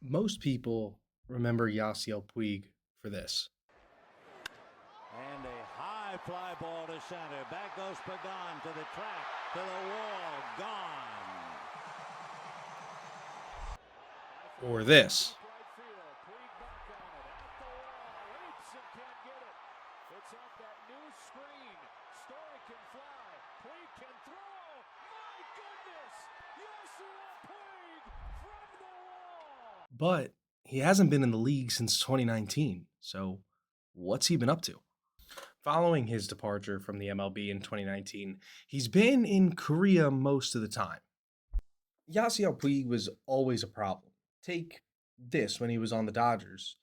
Most people remember YASIEL Puig for this. And a high fly ball to center. Back goes Pagan to the track, to the wall, gone. Or this. It's off that new screen. Story can fly. Puig can throw. My goodness! YASIEL Puig from the wall. But he hasn't been in the league since 2019. So what's he been up to? Following his departure from the MLB in 2019, he's been in Korea most of the time. YASIEL Puig was always a problem. Take this when he was on the Dodgers.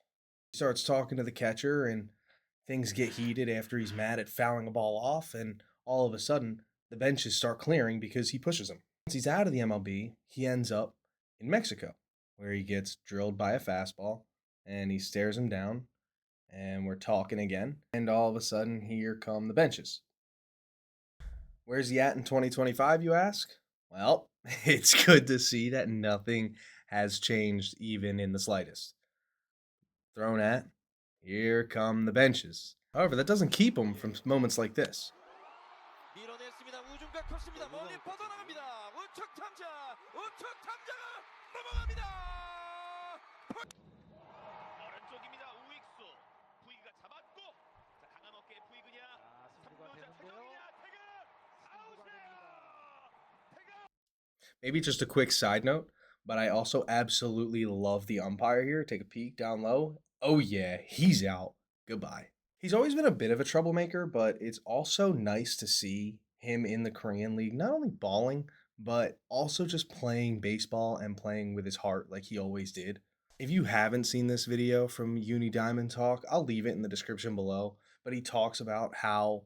He starts talking to the catcher and things get heated after he's mad at fouling a ball off, and all of a sudden, the benches start clearing because he pushes them. Once he's out of the MLB, he ends up in Mexico, where he gets drilled by a fastball, and he stares him down, and we're talking again, and all of a sudden, here come the benches. Where's he at in 2025, you ask? Well, it's good to see that nothing has changed even in the slightest. Thrown at, here come the benches. However, that doesn't keep him from moments like this. 밀어냈습니다. 우중간 컸습니다. 멀리 뻗어나갑니다. 우측 탐자, 우측 탐자가 넘어갑니다. 오른쪽입니다. 우익수. 부이가 잡았고, 자 강한 어깨의 부이그냐, 3루자 태경이냐, 태경 아웃이에요. Maybe just a quick side note, but I also absolutely love the umpire here. Take a peek down low. Oh yeah, he's out. Goodbye. He's always been a bit of a troublemaker, but it's also nice to see him in the Korean League, not only balling, but also just playing baseball and playing with his heart like he always did. If you haven't seen this video from Uni Diamond Talk, I'll leave it in the description below, but he talks about how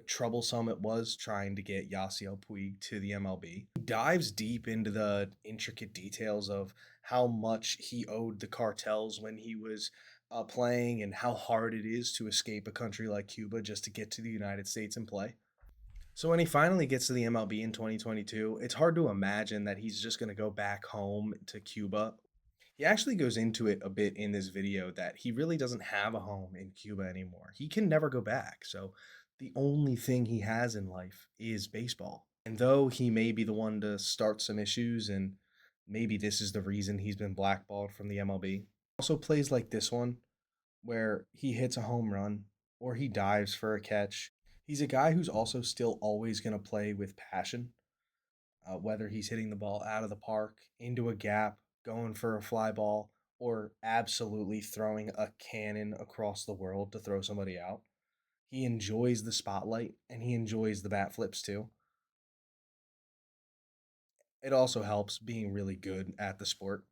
troublesome it was trying to get YASIEL Puig to the MLB. He dives deep into the intricate details of how much he owed the cartels when he was playing and how hard it is to escape a country like Cuba just to get to the United States and play. So when he finally gets to the MLB in 2022, it's hard to imagine that he's just going to go back home to Cuba. He actually goes into it a bit in this video that he really doesn't have a home in Cuba anymore. He can never go back. So the only thing he has in life is baseball. And though he may be the one to start some issues, and maybe this is the reason he's been blackballed from the MLB, also plays like this one, where he hits a home run or he dives for a catch. He's a guy who's also still always going to play with passion, whether he's hitting the ball out of the park, into a gap, going for a fly ball, or absolutely throwing a cannon across the world to throw somebody out. He enjoys the spotlight and he enjoys the bat flips too. It also helps being really good at the sport.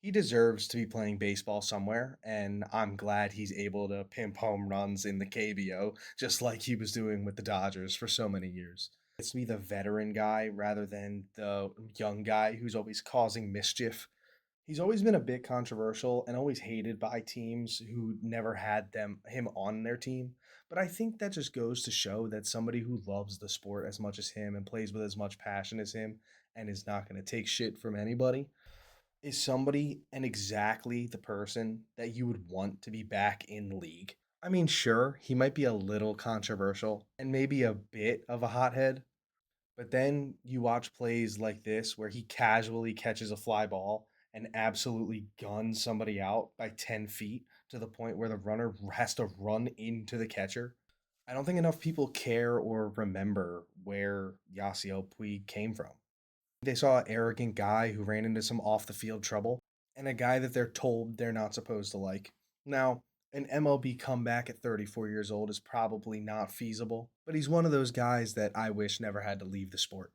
He deserves to be playing baseball somewhere, and I'm glad he's able to pimp home runs in the KBO, just like he was doing with the Dodgers for so many years. It's me, the veteran guy, rather than the young guy who's always causing mischief. He's always been a bit controversial and always hated by teams who never had him on their team. But I think that just goes to show that somebody who loves the sport as much as him and plays with as much passion as him and is not going to take shit from anybody is somebody and exactly the person that you would want to be back in the league. I mean, sure, he might be a little controversial and maybe a bit of a hothead, but then you watch plays like this where he casually catches a fly ball and absolutely guns somebody out by 10 feet to the point where the runner has to run into the catcher. I don't think enough people care or remember where YASIEL Puig came from. They saw an arrogant guy who ran into some off the field trouble and a guy that they're told they're not supposed to like. Now, an MLB comeback at 34 years old is probably not feasible, but he's one of those guys that I wish never had to leave the sport.